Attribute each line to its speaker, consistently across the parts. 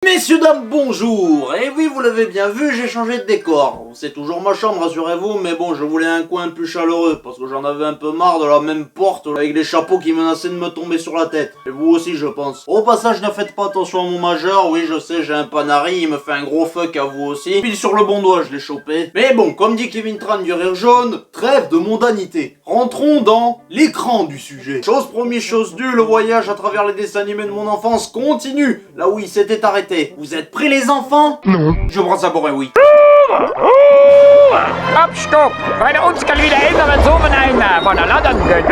Speaker 1: Messieurs, dames, bonjour. Et oui, vous l'avez bien vu, j'ai changé de décor. C'est toujours ma chambre, rassurez-vous, mais bon, je voulais un coin plus chaleureux, parce que j'en avais un peu marre de la même porte, avec des chapeaux qui menaçaient de me tomber sur la tête. Et vous aussi, je pense. Au passage, ne faites pas attention à mon majeur, oui, je sais, j'ai un panari, il me fait un gros fuck à vous aussi. Pile sur le bon doigt, je l'ai chopé. Mais bon, comme dit Kevin Tran du Rire Jaune, trêve de mondanité. Rentrons dans l'écran du sujet. Chose promise, chose due, le voyage à travers les dessins animés de mon enfance continue, là où il s'était arrêté. Vous êtes prêts les enfants?
Speaker 2: Non.
Speaker 1: Je prends ça pour un oui.
Speaker 3: Hop, stopp! Bei uns kann wieder älteren Sohn von der London gehen.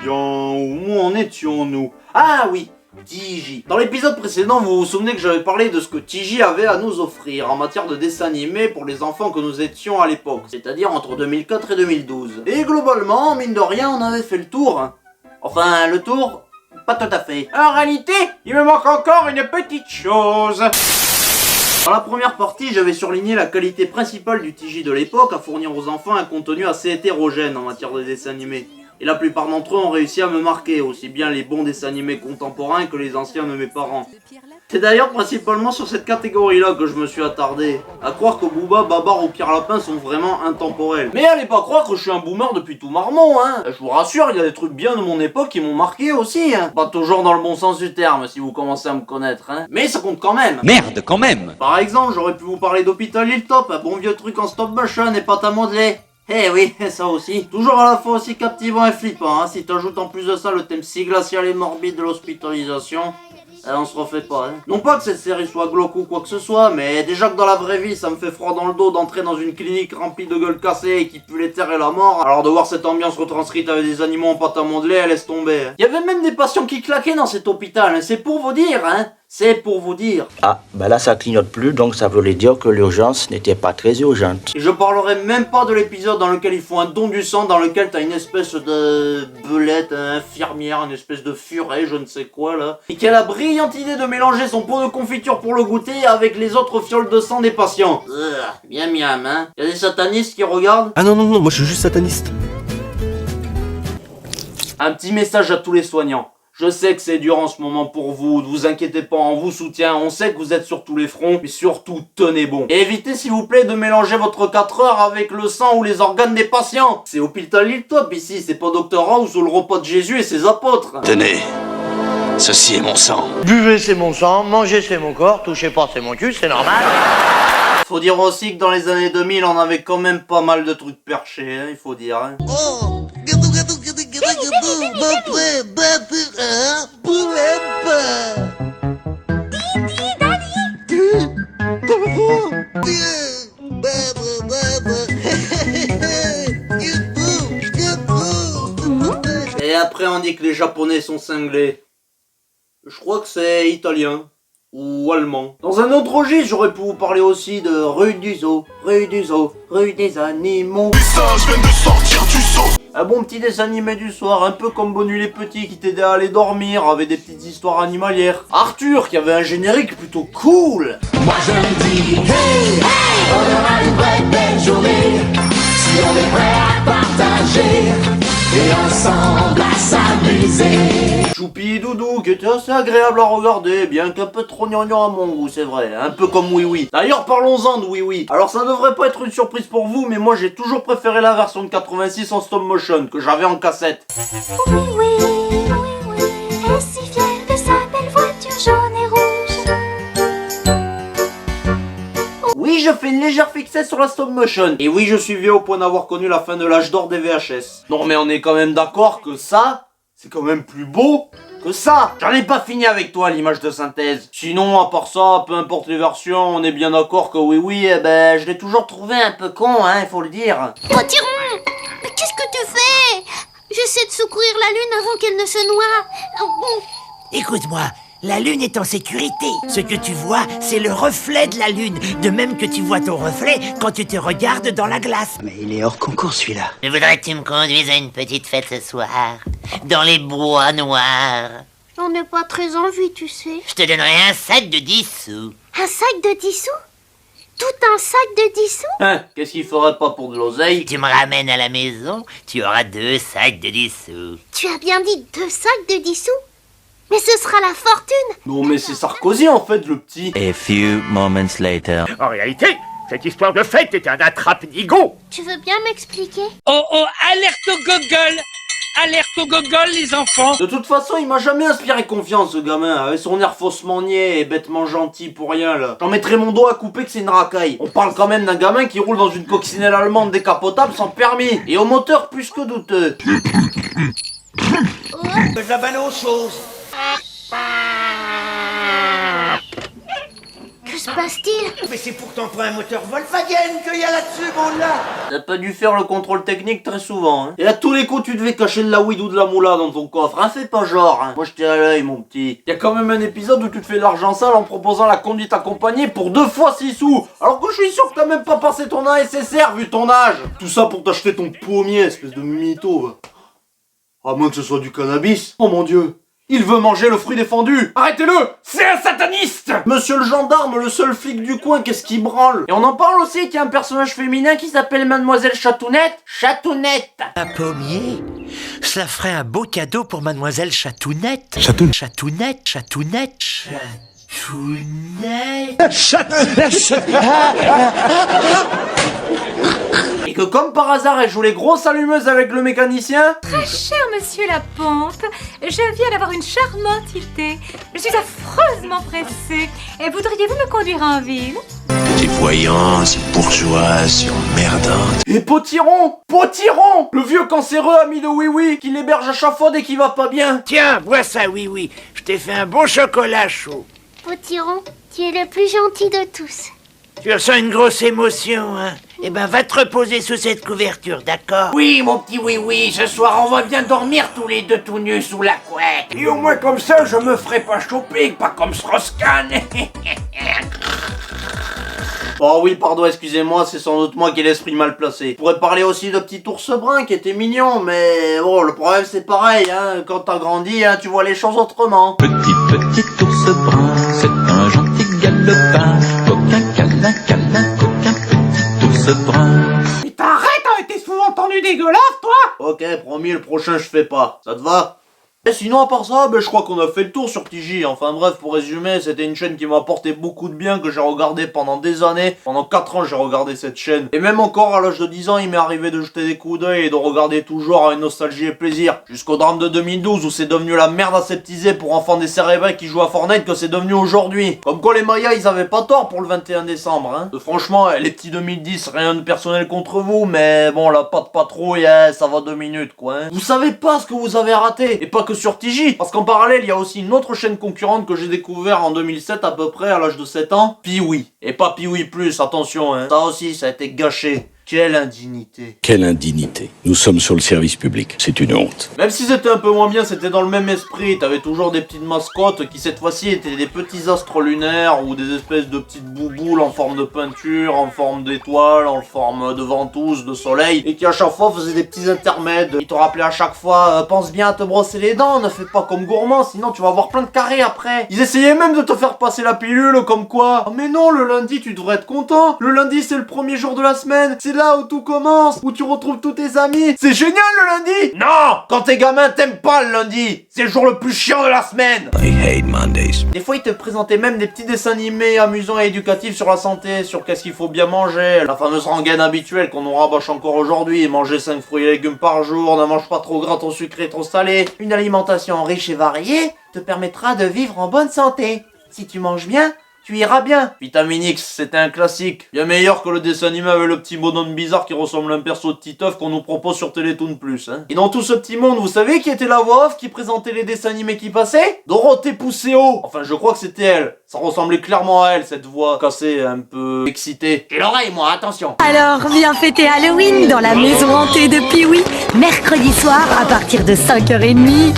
Speaker 1: Bien. Où en étions-nous? Ah oui, TJ. Dans l'épisode précédent, vous vous souvenez que j'avais parlé de ce que TJ avait à nous offrir en matière de dessins animés pour les enfants que nous étions à l'époque, c'est-à-dire entre 2004 et 2012. Et globalement, mine de rien, on avait fait le tour. Enfin, le tour, pas tout à fait.
Speaker 3: En réalité, il me manque encore une petite chose.
Speaker 1: Dans la première partie, j'avais surligné la qualité principale du TJ de l'époque à fournir aux enfants un contenu assez hétérogène en matière de dessins animés. Et la plupart d'entre eux ont réussi à me marquer, aussi bien les bons dessins animés contemporains que les anciens de mes parents. C'est d'ailleurs principalement sur cette catégorie-là que je me suis attardé. À croire que Booba, Babar ou Pierre Lapin sont vraiment intemporels. Mais allez pas croire que je suis un boomer depuis tout marmot, hein. Je vous rassure, il y a des trucs bien de mon époque qui m'ont marqué aussi, hein. Pas toujours dans le bon sens du terme, si vous commencez à me connaître, hein. Mais ça compte quand même.
Speaker 2: Merde, quand même.
Speaker 1: Par exemple, j'aurais pu vous parler d'Hôpital Hilltop, un bon vieux truc en stop motion et pâte à modeler. Eh oui, ça aussi. Toujours à la fois aussi captivant et flippant, hein. Si t'ajoutes en plus de ça le thème si glacial et morbide de l'hospitalisation, on se refait pas, hein. Non pas que cette série soit glauque ou quoi que ce soit, mais déjà que dans la vraie vie, ça me fait froid dans le dos d'entrer dans une clinique remplie de gueules cassées et qui pue les terres et la mort, alors de voir cette ambiance retranscrite avec des animaux en pâte à modeler, elle laisse tomber, hein. Il y avait même des patients qui claquaient dans cet hôpital, hein. C'est pour vous dire, hein. C'est pour vous dire.
Speaker 4: Ah, bah là ça clignote plus, donc ça voulait dire que l'urgence n'était pas très urgente.
Speaker 1: Et je parlerai même pas de l'épisode dans lequel ils font un don du sang, dans lequel t'as une espèce de belette infirmière, une espèce de furet, je ne sais quoi là, et qui a la brillante idée de mélanger son pot de confiture pour le goûter avec les autres fioles de sang des patients. Bien miam, hein. Y'a des satanistes qui regardent.
Speaker 5: Ah non, moi je suis juste sataniste.
Speaker 1: Un petit message à tous les soignants. Je sais que c'est dur en ce moment pour vous, ne vous inquiétez pas, on vous soutient, on sait que vous êtes sur tous les fronts, mais surtout tenez bon. Et évitez s'il vous plaît de mélanger votre 4 heures avec le sang ou les organes des patients. C'est Hôpital Hilltop ici, c'est pas Dr House ou le repas de Jésus et ses apôtres.
Speaker 6: Tenez, ceci est mon sang.
Speaker 7: Buvez, c'est mon sang, mangez, c'est mon corps, touchez pas, c'est mon cul, c'est normal.
Speaker 1: Faut dire aussi que dans les années 2000, on avait quand même pas mal de trucs perchés, hein, il faut dire. Hein.
Speaker 8: Oh, gadou,
Speaker 1: Et après on dit que les Japonais sont cinglés. Je crois que c'est italien. Ou allemand. Dans un autre registre, j'aurais pu vous parler aussi de rue du zoo, rue des animaux.
Speaker 6: Les singes viennent de sortir du zoo.
Speaker 1: Un bon petit dessin animé du soir, un peu comme Bonnu les petits qui t'aidait à aller dormir, avec des petites histoires animalières. Arthur qui avait un générique plutôt cool.
Speaker 9: Moi je me dis, hey, on aura une vraie belle journée, si on est prêt à partager, et ensemble à s'amuser.
Speaker 1: Choupi et Doudou qui était assez agréable à regarder, bien qu'un peu trop gnangnan à mon goût, c'est vrai, un peu comme Oui Oui. D'ailleurs parlons-en de Oui Oui. Alors ça devrait pas être une surprise pour vous, mais moi j'ai toujours préféré la version de 86 en stop motion, que j'avais en cassette.
Speaker 10: Oui, est si fier de sa belle voiture jaune et rouge.
Speaker 1: Oui, je fais une légère fixette sur la stop motion. Et oui, je suis vieux au point d'avoir connu la fin de l'âge d'or des VHS. Non mais on est quand même d'accord que ça, c'est quand même plus beau que ça. J'en ai pas fini avec toi l'image de synthèse. Sinon, à part ça, peu importe les versions, on est bien d'accord que oui, je l'ai toujours trouvé un peu con, hein, il faut le dire.
Speaker 10: Oh, Tyron, mais qu'est-ce que tu fais? J'essaie de secourir la lune avant qu'elle ne se noie.
Speaker 11: Écoute-moi, la lune est en sécurité. Ce que tu vois, c'est le reflet de la lune. De même que tu vois ton reflet quand tu te regardes dans la glace.
Speaker 4: Mais il est hors concours celui-là.
Speaker 12: Je voudrais que tu me conduises à une petite fête ce soir, dans les bois noirs.
Speaker 10: J'en ai pas très envie, tu sais.
Speaker 12: Je te donnerai un sac de 10 sous.
Speaker 10: Un sac de 10 sous? Tout un sac de 10 sous?
Speaker 1: Hein, qu'est-ce qu'il ferait pas pour de l'oseille?
Speaker 12: Tu me ramènes à la maison, tu auras 2 sacs de 10 sous.
Speaker 10: Tu as bien dit 2 sacs de 10 sous? Mais ce sera la fortune.
Speaker 1: Non mais c'est Sarkozy en fait, le petit.
Speaker 2: A few moments later.
Speaker 3: En réalité, cette histoire de fête était un attrape-nigo.
Speaker 10: Tu veux bien m'expliquer?
Speaker 5: Oh oh, alerte au gogol! Alerte au gogol, les enfants!
Speaker 1: De toute façon, il m'a jamais inspiré confiance, ce gamin, avec son air faussement niais et bêtement gentil pour rien, là. J'en mettrais mon dos à couper que c'est une racaille. On parle quand même d'un gamin qui roule dans une coccinelle allemande décapotable sans permis, et au moteur plus que douteux.
Speaker 11: Je la balle aux choses.
Speaker 10: Que se passe-t-il?
Speaker 11: Mais c'est pourtant pas un moteur Volkswagen qu'il y a là-dessus, bon là.
Speaker 1: T'as pas dû faire le contrôle technique très souvent, hein. Et à tous les coups, tu devais cacher de la weed ou de la moula dans ton coffre, hein. Fais pas genre, hein. Moi, je t'ai à l'œil, mon petit. Y'a quand même un épisode où tu te fais de l'argent sale en proposant la conduite accompagnée pour 2 fois 6 sous. Alors que je suis sûr que t'as même pas passé ton ASSR vu ton âge. Tout ça pour t'acheter ton pommier, espèce de mytho, va. À moins que ce soit du cannabis. Oh mon dieu. Il veut manger le fruit défendu. Arrêtez-le. C'est un sataniste. Monsieur le gendarme, le seul flic du coin, qu'est-ce qu'il branle? Et on en parle aussi qu'il y a un personnage féminin qui s'appelle Mademoiselle Chatounette. Chatounette.
Speaker 11: Un pommier? Cela ferait un beau cadeau pour Mademoiselle Chatounette. Chatounette.
Speaker 1: Et que comme par hasard, elle joue les grosses allumeuses avec le mécanicien.
Speaker 8: Très cher monsieur la pompe, je viens d'avoir une charmante idée. Je suis affreusement pressée. Et voudriez-vous me conduire en ville?
Speaker 6: T'es voyant, c'est bourgeois, c'est emmerdant.
Speaker 1: Et Potiron, le vieux cancéreux ami de Oui-Oui, qui l'héberge à chaque fois dès qu'il va pas bien.
Speaker 11: Tiens, bois ça, oui. Je t'ai fait un bon chocolat chaud.
Speaker 10: Potiron, tu es le plus gentil de tous.
Speaker 11: Tu ressens une grosse émotion, hein? Eh ben, va te reposer sous cette couverture, d'accord?
Speaker 7: Oui, mon petit oui, ce soir on va bien dormir tous les deux tout nus sous la couette.
Speaker 5: Et au moins comme ça, je me ferai pas choper, pas comme Strauss-Kahn.
Speaker 1: Oh oui, pardon, excusez-moi, c'est sans doute moi qui ai l'esprit mal placé. Je pourrais parler aussi de petit ours brun qui était mignon, mais bon, le problème c'est pareil, hein, quand t'as grandi, hein, tu vois les choses autrement.
Speaker 2: Petit ours brun, c'est un gentil galopin. Coquin, coquin, petit ours brun.
Speaker 5: Mais t'arrêtes, hein, t'es sous-entendu dégueulasse, toi!
Speaker 1: Ok, promis, le prochain je fais pas. Ça te va? Et sinon, à part ça, je crois qu'on a fait le tour sur TJ. Enfin bref, pour résumer, c'était une chaîne qui m'a apporté beaucoup de bien, que j'ai regardé pendant des années. Pendant 4 ans, j'ai regardé cette chaîne. Et même encore, à l'âge de 10 ans, il m'est arrivé de jeter des coups d'œil et de regarder toujours avec nostalgie et plaisir. Jusqu'au drame de 2012, où c'est devenu la merde aseptisée pour enfants décérébrés qui jouent à Fortnite que c'est devenu aujourd'hui. Comme quoi les Mayas, ils avaient pas tort pour le 21 décembre, hein. Franchement, les petits 2010, rien de personnel contre vous, mais bon, la patte patrouille, ça va 2 minutes, quoi, hein. Vous savez pas ce que vous avez raté, et pas que sur TJ, parce qu'en parallèle, il y a aussi une autre chaîne concurrente que j'ai découvert en 2007 à peu près, à l'âge de 7 ans, Pee-Wee. Et pas Pee-Wee plus, attention, hein. Ça aussi, ça a été gâché. Quelle indignité.
Speaker 6: Quelle indignité. Nous sommes sur le service public, c'est une honte.
Speaker 1: Même si c'était un peu moins bien, c'était dans le même esprit. T'avais toujours des petites mascottes qui cette fois-ci étaient des petits astres lunaires ou des espèces de petites bouboules en forme de peinture, en forme d'étoiles, en forme de ventouses, de soleil, et qui à chaque fois faisaient des petits intermèdes. Ils te rappelaient à chaque fois, pense bien à te brosser les dents, ne fais pas comme gourmand, sinon tu vas avoir plein de carrés après. Ils essayaient même de te faire passer la pilule comme quoi. Oh mais non, le lundi tu devrais être content. Le lundi c'est le premier jour de la semaine. C'est là où tout commence, où tu retrouves tous tes amis. C'est génial le lundi. Non, quand t'es gamin, t'aimes pas le lundi. C'est le jour le plus chiant de la semaine.
Speaker 6: I hate Mondays.
Speaker 1: Des fois, ils te présentaient même des petits dessins animés amusants et éducatifs sur la santé, sur qu'est-ce qu'il faut bien manger, la fameuse rengaine habituelle qu'on nous rabâche encore aujourd'hui, manger 5 fruits et légumes par jour, ne mange pas trop gras, trop sucré, trop salé. Une alimentation riche et variée te permettra de vivre en bonne santé. Si tu manges bien, tu iras bien. Vitamine X, c'était un classique. Bien meilleur que le dessin animé avec le petit bonhomme bizarre qui ressemble à un perso de Titeuf qu'on nous propose sur Télétoon Plus, hein. Et dans tout ce petit monde, vous savez qui était la voix off qui présentait les dessins animés qui passaient? Dorothée Pousséo. Enfin, je crois que c'était elle. Ça ressemblait clairement à elle, cette voix cassée, un peu excitée. J'ai l'oreille, moi, attention.
Speaker 8: Alors, viens fêter Halloween dans la maison hantée de Pee-Wee, mercredi soir à partir de 5h30.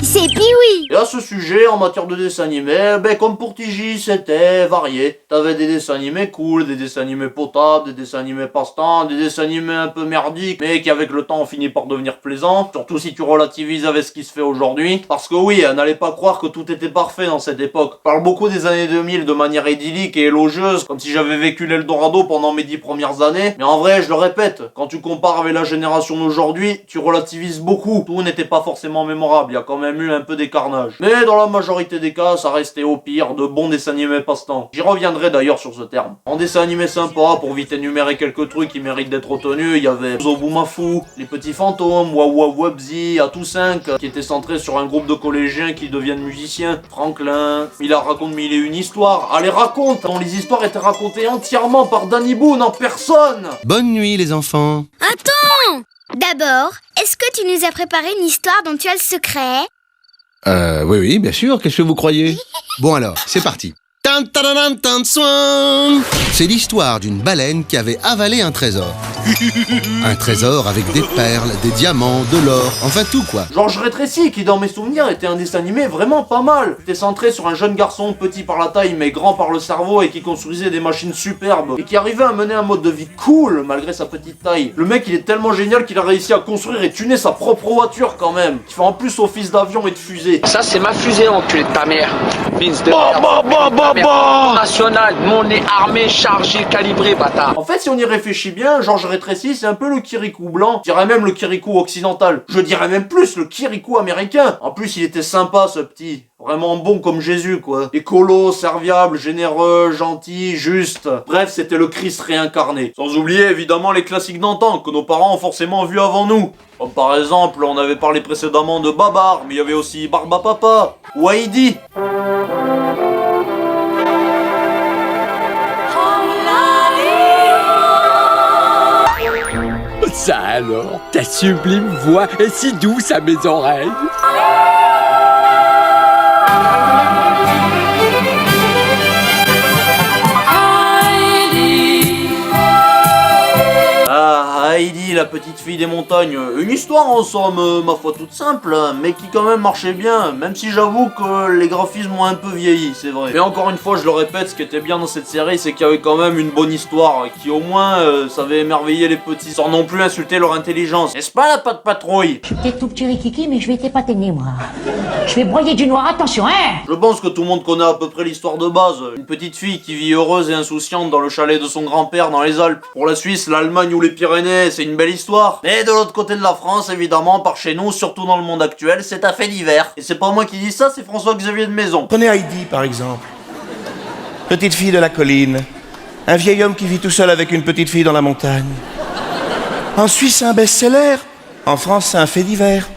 Speaker 10: C'est Pee-Wee.
Speaker 1: Et à ce sujet, en matière de dessins animés, comme pour TJ, c'était varié. T'avais des dessins animés cool, des dessins animés potables, des dessins animés passe-temps, des dessins animés un peu merdiques, mais qui avec le temps ont fini par devenir plaisants. Surtout si tu relativises avec ce qui se fait aujourd'hui. Parce que oui, n'allez pas croire que tout était parfait dans cette époque. Je parle beaucoup des années 2000 de manière idyllique et élogieuse, comme si j'avais vécu l'Eldorado pendant mes 10 premières années. Mais en vrai, je le répète, quand tu compares avec la génération d'aujourd'hui, tu relativises beaucoup. Tout n'était pas forcément mémorable. Il y a quand même même eu un peu des carnages. Mais dans la majorité des cas, ça restait au pire de bons dessins animés passe-temps. J'y reviendrai d'ailleurs sur ce terme. En dessin animé sympa, pour vite énumérer quelques trucs qui méritent d'être retenus, il y avait Zobumafu, Les Petits Fantômes, Wawa Wabzi, Atou 5, qui était centré sur un groupe de collégiens qui deviennent musiciens. Franklin, il raconte mille et une histoires. Allez, raconte! Dont les histoires étaient racontées entièrement par Danny Boone en personne!
Speaker 13: Bonne nuit les enfants.
Speaker 10: Attends! D'abord, est-ce que tu nous as préparé une histoire dont tu as le secret?
Speaker 13: Oui, bien sûr, qu'est-ce que vous croyez? Bon alors, c'est parti. C'est l'histoire d'une baleine qui avait avalé un trésor. Un trésor avec des perles, des diamants, de l'or, enfin tout quoi.
Speaker 1: Georges Rétrécy, qui dans mes souvenirs était un dessin animé vraiment pas mal. C'était centré sur un jeune garçon petit par la taille mais grand par le cerveau et qui construisait des machines superbes et qui arrivait à mener un mode de vie cool malgré sa petite taille. Le mec il est tellement génial qu'il a réussi à construire et tuner sa propre voiture quand même, qui fait en plus office d'avion et de fusée.
Speaker 5: Ça, c'est ma fusée, enculé de ta mère. Vince de merde. National, mon nez armé, chargé, calibré, bâtard.
Speaker 1: En fait, si on y réfléchit bien, Georges Rétrécy, c'est un peu le Kirikou blanc. Je dirais même le Kirikou occidental. Je dirais même plus le Kirikou américain. En plus, il était sympa, ce petit. Vraiment bon comme Jésus, quoi. Écolo, serviable, généreux, gentil, juste. Bref, c'était le Christ réincarné. Sans oublier, évidemment, les classiques d'antan, que nos parents ont forcément vus avant nous. Comme par exemple, on avait parlé précédemment de Babar, mais il y avait aussi Barbapapa, ou Heidi.
Speaker 3: Ça alors, ta sublime voix est si douce à mes oreilles.
Speaker 1: Ah, Heidi, la petite fille des montagnes. Une histoire en somme, ma foi toute simple, mais qui quand même marchait bien, même si j'avoue que les graphismes ont un peu vieilli, c'est vrai. Mais encore une fois, je le répète, ce qui était bien dans cette série, c'est qu'il y avait quand même une bonne histoire, qui au moins savait émerveiller les petits, sans non plus insulter leur intelligence. N'est-ce pas la patte patrouille?
Speaker 14: Je suis peut-être tout petit rikiki, mais je vais t'épater, moi. Je vais broyer du noir, attention, hein!
Speaker 1: Je pense que tout le monde connaît à peu près l'histoire de base. Une petite fille qui vit heureuse et insouciante dans le chalet de son grand-père dans les Alpes. Pour la Suisse, l'Allemagne ou les Pyrénées, c'est une belle histoire. Mais de l'autre côté de la France, évidemment, par chez nous, surtout dans le monde actuel, c'est un fait divers. Et c'est pas moi qui dis ça, c'est François-Xavier de Maison.
Speaker 15: Prenez Heidi, par exemple. Petite fille de la colline. Un vieil homme qui vit tout seul avec une petite fille dans la montagne. En Suisse, c'est un best-seller. En France, c'est un fait divers.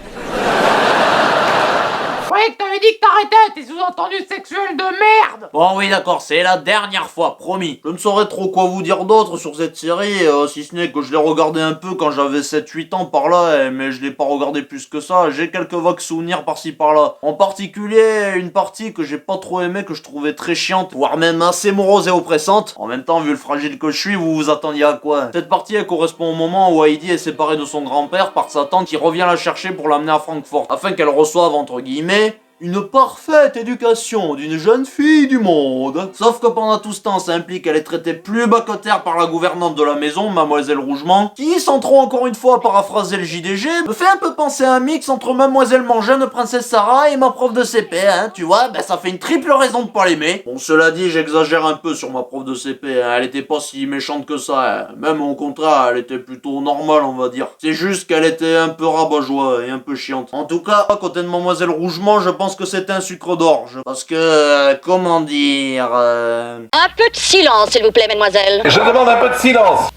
Speaker 7: Ouais, que t'avais dit que t'arrêtais tes sous-entendus sexuels de merde!
Speaker 1: Bon oui d'accord, c'est la dernière fois, promis. Je ne saurais trop quoi vous dire d'autre sur cette série, si ce n'est que je l'ai regardé un peu quand j'avais 7-8 ans par là, mais je l'ai pas regardé plus que ça. J'ai quelques vagues souvenirs par-ci par-là. En particulier, une partie que j'ai pas trop aimée, que je trouvais très chiante, voire même assez morose et oppressante. En même temps, vu le fragile que je suis, vous vous attendiez à quoi? Cette partie, elle correspond au moment où Heidi est séparée de son grand-père par sa tante qui revient la chercher pour l'amener à Francfort, afin qu'elle reçoive, entre guillemets, une parfaite éducation d'une jeune fille du monde. Sauf que pendant tout ce temps, ça implique qu'elle est traitée plus bas que terre par la gouvernante de la maison, Mademoiselle Rougemont, qui, sans trop encore une fois paraphraser le JDG, me fait un peu penser à un mix entre Mademoiselle Mangène, Princesse Sarah et ma prof de CP, hein, tu vois, ben ça fait une triple raison de pas l'aimer. Bon, cela dit, j'exagère un peu sur ma prof de CP, hein. Elle était pas si méchante que ça, hein. Même au contraire, elle était plutôt normale, on va dire. C'est juste qu'elle était un peu rabat-joie et un peu chiante. En tout cas, à côté de Mademoiselle Rougemont, je pense que c'est un sucre d'orge. Parce que, comment dire...
Speaker 16: Un peu de silence, s'il vous plaît, mademoiselle.
Speaker 17: Je demande un peu de silence.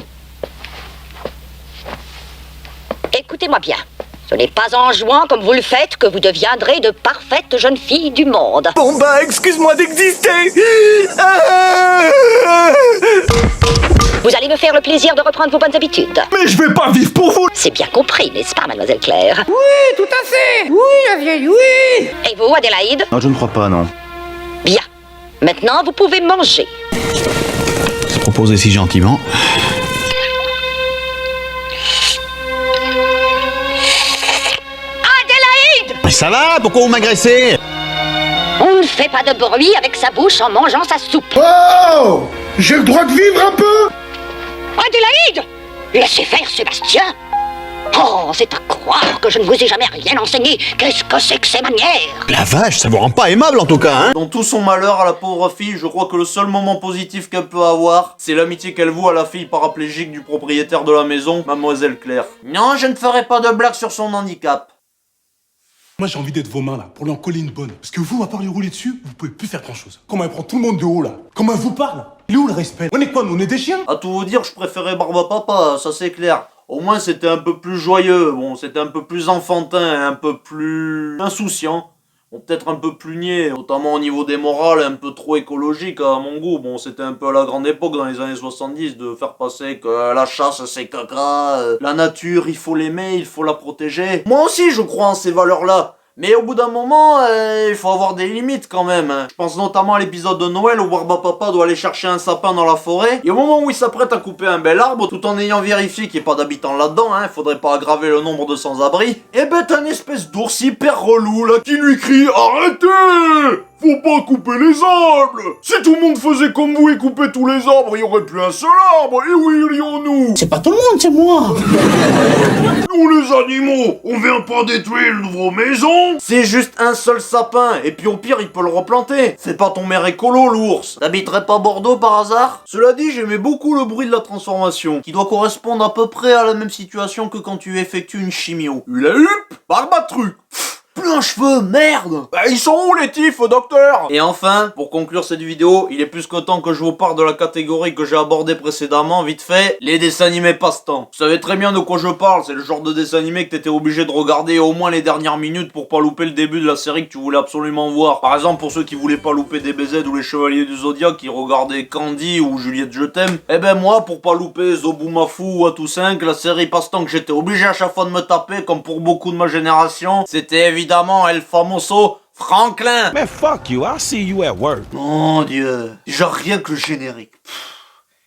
Speaker 16: Écoutez-moi bien. Ce n'est pas en jouant comme vous le faites que vous deviendrez de parfaites jeunes filles du monde.
Speaker 15: Bon bah, excuse-moi d'exister.
Speaker 16: Vous allez me faire le plaisir de reprendre vos bonnes habitudes.
Speaker 15: Mais je vais pas vivre pour vous.
Speaker 16: C'est bien compris, n'est-ce pas, mademoiselle Claire?
Speaker 7: Oui, tout à fait! Oui, la vieille, oui!
Speaker 16: Et vous, Adélaïde?
Speaker 4: Non, je ne crois pas, non.
Speaker 16: Bien. Maintenant, vous pouvez manger.
Speaker 6: C'est proposé si gentiment.
Speaker 16: Adélaïde!
Speaker 6: Mais ça va, pourquoi vous m'agressez?
Speaker 16: On ne fait pas de bruit avec sa bouche en mangeant sa soupe.
Speaker 9: Oh! J'ai le droit de vivre un peu?
Speaker 16: Adélaïde! Laissez faire, Sébastien! Oh, c'est à croire que je ne vous ai jamais rien enseigné. Qu'est-ce que c'est que ces manières?
Speaker 6: La vache, ça vous rend pas aimable en tout cas, hein?
Speaker 1: Dans tout son malheur à la pauvre fille, je crois que le seul moment positif qu'elle peut avoir, c'est l'amitié qu'elle voue à la fille paraplégique du propriétaire de la maison, Mademoiselle Claire. Non, je ne ferai pas de blague sur son handicap.
Speaker 17: Moi j'ai envie d'être vos mains là, pour lui en coller une bonne. Parce que vous, à part lui rouler dessus, vous pouvez plus faire grand chose. Comment elle prend tout le monde de haut là. Comment elle vous parle. Il est où le respect? On est quoi, nous on est des chiens?
Speaker 1: À tout vous dire, je préférais Barbapapa, ça c'est clair. Au moins c'était un peu plus joyeux, bon c'était un peu plus enfantin, un peu plus insouciant. Bon, peut-être un peu plus niais, notamment au niveau des morales, un peu trop écologique à mon goût. Bon, c'était un peu à la grande époque, dans les années 70, de faire passer que la chasse c'est caca, la nature il faut l'aimer, il faut la protéger. Moi aussi je crois en ces valeurs-là. Mais au bout d'un moment, il faut avoir des limites quand même. Je pense notamment à l'épisode de Noël où Barbapapa doit aller chercher un sapin dans la forêt. Et au moment où il s'apprête à couper un bel arbre, tout en ayant vérifié qu'il n'y ait pas d'habitants là-dedans, hein, faudrait pas aggraver le nombre de sans-abri. Et ben t'as une espèce d'ours hyper relou là qui lui crie « Arrêtez ! Faut pas couper les arbres! Si tout le monde faisait comme vous et coupait tous les arbres, il y aurait plus un seul arbre! Et où irions-nous?
Speaker 11: C'est pas tout le monde, c'est moi.
Speaker 1: Nous les animaux, on vient pas détruire vos maisons! C'est juste un seul sapin, et puis au pire il peut le replanter. C'est pas ton maire écolo l'ours. T'habiterais pas Bordeaux par hasard? Cela dit, j'aimais beaucoup le bruit de la transformation, qui doit correspondre à peu près à la même situation que quand tu effectues une chimio. Hula hup, barbatruc. Plus un cheveu, merde! Bah ils sont où les tifs, docteur? Et enfin, pour conclure cette vidéo, il est plus que temps que je vous parle de la catégorie que j'ai abordée précédemment, vite fait, les dessins animés passe-temps. Vous savez très bien de quoi je parle, c'est le genre de dessin animé que t'étais obligé de regarder au moins les dernières minutes pour pas louper le début de la série que tu voulais absolument voir. Par exemple, pour ceux qui voulaient pas louper DBZ ou les Chevaliers du Zodiac, qui regardaient Candy ou Juliette Je t'aime, eh ben moi, pour pas louper Zobumafu ou Atu 5, la série passe-temps que j'étais obligé à chaque fois de me taper, comme pour beaucoup de ma génération, c'était évidemment El Famoso Franklin.
Speaker 18: Man, fuck you, I'll see you at work.
Speaker 1: Mon Dieu, déjà rien que le générique.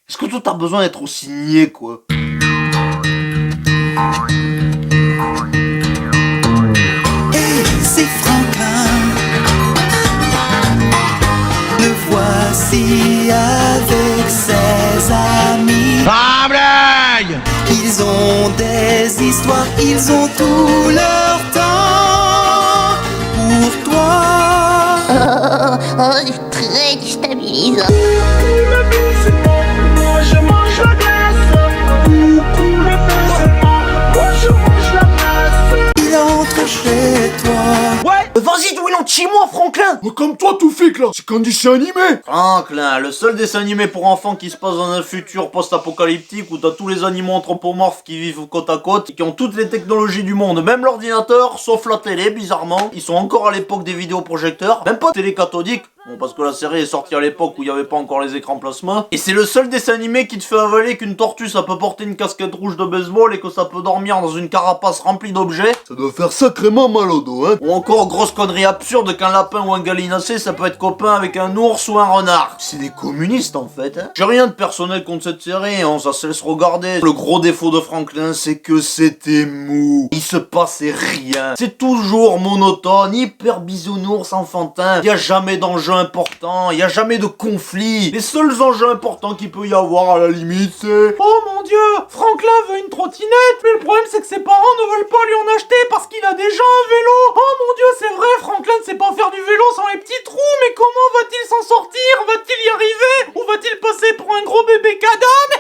Speaker 1: Est-ce que toi t'as besoin d'être aussi niais, quoi?
Speaker 9: Hey, c'est Franklin. Le voici avec ses amis.
Speaker 18: Ah, blague!
Speaker 9: Ils ont des histoires, ils ont tout leur temps pour toi.
Speaker 10: Oh, très déstabilisant.
Speaker 9: Moi je mange la glace. Moi je mange la glace. Il entre chez toi.
Speaker 1: Ouais. Vas-y, Dwellon, chie-moi, Franklin. Comme toi, tout fic, là. C'est qu'un dessin animé. Franklin, le seul dessin animé pour enfants qui se passe dans un futur post-apocalyptique où t'as tous les animaux anthropomorphes qui vivent côte à côte et qui ont toutes les technologies du monde, même l'ordinateur, sauf la télé, bizarrement. Ils sont encore à l'époque des vidéoprojecteurs, même pas télé cathodique. Bon, parce que la série est sortie à l'époque où il n'y avait pas encore les écrans plasma. Et c'est le seul dessin animé qui te fait avaler qu'une tortue ça peut porter une casquette rouge de baseball et que ça peut dormir dans une carapace remplie d'objets. Ça doit faire sacrément mal au dos, hein. Ou encore, grosse connerie absurde qu'un lapin ou un gallinacé ça peut être copain avec un ours ou un renard. C'est des communistes en fait, hein. J'ai rien de personnel contre cette série, hein, ça se laisse regarder. Le gros défaut de Franklin, c'est que c'était mou. Il se passait rien. C'est toujours monotone, hyper bisounours, enfantin. Y a jamais d'enjeu important, il y a jamais de conflit. Les seuls enjeux importants qu'il peut y avoir à la limite, c'est oh mon Dieu, Franklin veut une trottinette, mais le problème c'est que ses parents ne veulent pas lui en acheter parce qu'il a déjà un vélo. Oh mon Dieu, c'est vrai, Franklin ne sait pas faire du vélo sans les petits trous, mais comment va-t-il s'en sortir? Va-t-il y arriver? Ou va-t-il passer pour un gros bébé cadom?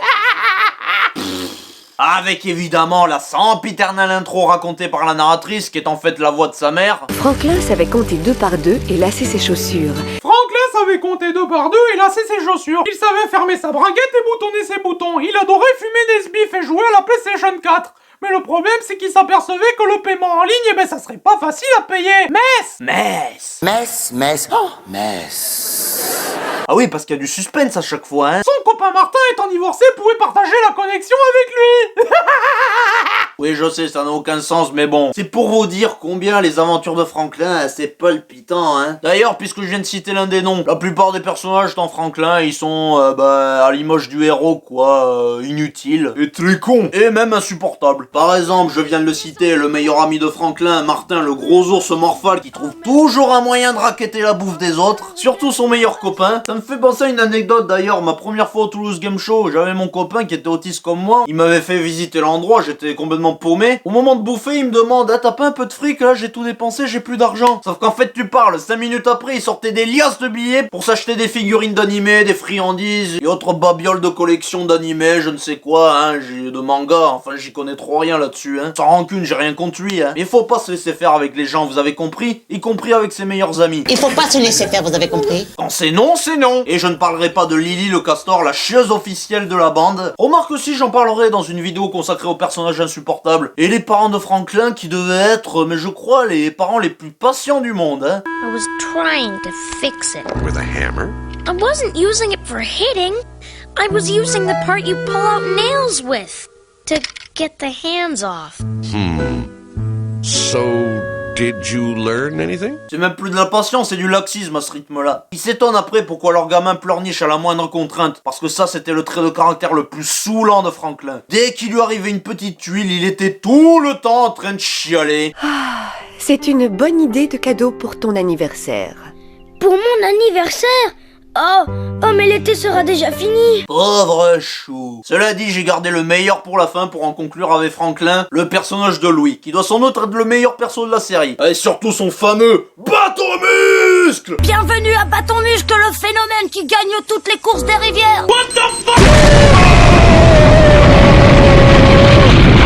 Speaker 1: Avec évidemment la sempiternelle intro racontée par la narratrice qui est en fait la voix de sa mère.
Speaker 19: Franklin savait compter 2 par 2 et lasser ses chaussures.
Speaker 3: Franklin savait compter 2 par 2 et lasser ses chaussures. Il savait fermer sa braguette et boutonner ses boutons. Il adorait fumer des spliffs et jouer à la PlayStation 4. Mais le problème, c'est qu'il s'apercevait que le paiement en ligne, eh ben, ça serait pas facile à payer.
Speaker 9: Mess. Oh, mess.
Speaker 1: Ah oui, parce qu'il y a du suspense à chaque fois, hein.
Speaker 3: Son copain Martin, étant divorcé, pouvait partager la connexion avec lui.
Speaker 1: Oui, je sais, ça n'a aucun sens, mais bon. C'est pour vous dire combien les aventures de Franklin, c'est palpitant, hein. D'ailleurs, puisque je viens de citer l'un des noms, la plupart des personnages dans Franklin, ils sont, à l'image du héros, quoi, inutiles, et très cons, et même insupportables. Par exemple, je viens de le citer, le meilleur ami de Franklin, Martin, le gros ours morphal, qui trouve toujours un moyen de racketter la bouffe des autres, surtout son meilleur copain. C'est Ça me fait penser à une anecdote d'ailleurs, ma première fois au Toulouse Game Show, j'avais mon copain qui était autiste comme moi, il m'avait fait visiter l'endroit, j'étais complètement paumé. Au moment de bouffer, il me demande: ah, t'as pas un peu de fric là, j'ai tout dépensé, j'ai plus d'argent. Sauf qu'en fait tu parles, 5 minutes après il sortait des liasses de billets pour s'acheter des figurines d'animé, des friandises et autres babioles de collection d'animé, je ne sais quoi, hein, de manga, enfin j'y connais trop rien là-dessus, hein. Sans rancune, j'ai rien contre lui, hein. Mais il faut pas se laisser faire avec les gens, vous avez compris? Y compris avec ses meilleurs amis.
Speaker 12: Il faut pas se laisser faire, vous avez compris?
Speaker 1: Quand c'est non, c'est non. Et je ne parlerai pas de Lily le castor, la chieuse officielle de la bande. Remarque aussi, j'en parlerai dans une vidéo consacrée aux personnages insupportables. Et les parents de Franklin qui devaient être, mais je crois, les parents les plus patients du monde, hein.
Speaker 10: I was trying to fix it.
Speaker 6: With a hammer?
Speaker 10: I wasn't using it for hitting. I was using the part you pull out nails with to get the hands off.
Speaker 6: So, did you learn anything?
Speaker 1: C'est même plus de la patience, c'est du laxisme à ce rythme-là. Ils s'étonnent après pourquoi leur gamin pleurniche à la moindre contrainte. Parce que ça, c'était le trait de caractère le plus saoulant de Franklin. Dès qu'il lui arrivait une petite tuile, il était tout le temps en train de chialer.
Speaker 19: C'est une bonne idée de cadeau pour ton anniversaire.
Speaker 10: Pour mon anniversaire? Oh, mais l'été sera déjà fini.
Speaker 1: Pauvre chou. Cela dit, j'ai gardé le meilleur pour la fin pour en conclure avec Franklin, le personnage de Louis, qui doit sans doute être le meilleur perso de la série. Et surtout son fameux bâton muscle.
Speaker 10: Bienvenue à Bâton Muscle, le phénomène qui gagne toutes les courses des rivières.
Speaker 1: What the fuck?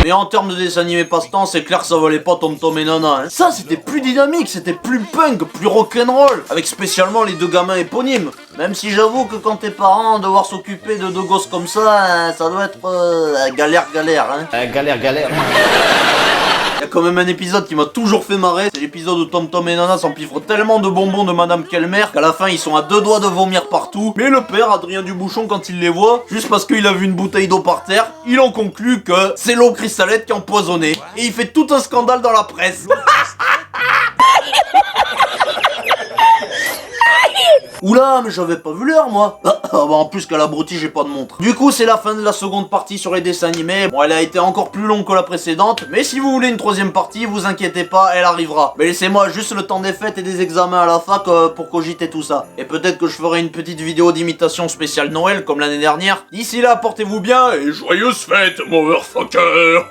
Speaker 1: Mais en termes de dessin animé passe-temps, c'est clair que ça valait pas Tom Tom et Nana, hein. Ça, c'était plus dynamique, c'était plus punk, plus rock'n'roll, avec spécialement les deux gamins éponymes. Même si j'avoue que quand t'es parent, devoir s'occuper de deux gosses comme ça, ça doit être galère, hein.
Speaker 4: Galère.
Speaker 1: Il y a quand même un épisode qui m'a toujours fait marrer, c'est l'épisode où Tom Tom et Nana s'empiffrent tellement de bonbons de Madame Kelmer qu'à la fin ils sont à deux doigts de vomir partout. Mais le père, Adrien Dubouchon, quand il les voit, juste parce qu'il a vu une bouteille d'eau par terre, il en conclut que c'est l'eau Cristalette qui est empoisonnée. Et il fait tout un scandale dans la presse. Oula, mais j'avais pas vu l'heure, moi. En plus qu'à l'abruti, j'ai pas de montre. Du coup, c'est la fin de la seconde partie sur les dessins animés. Bon, elle a été encore plus longue que la précédente, mais si vous voulez une troisième partie, vous inquiétez pas, elle arrivera. Mais laissez-moi juste le temps des fêtes et des examens à la fac pour cogiter tout ça. Et peut-être que je ferai une petite vidéo d'imitation spéciale Noël, comme l'année dernière. D'ici là, portez-vous bien et joyeuses fêtes, motherfucker.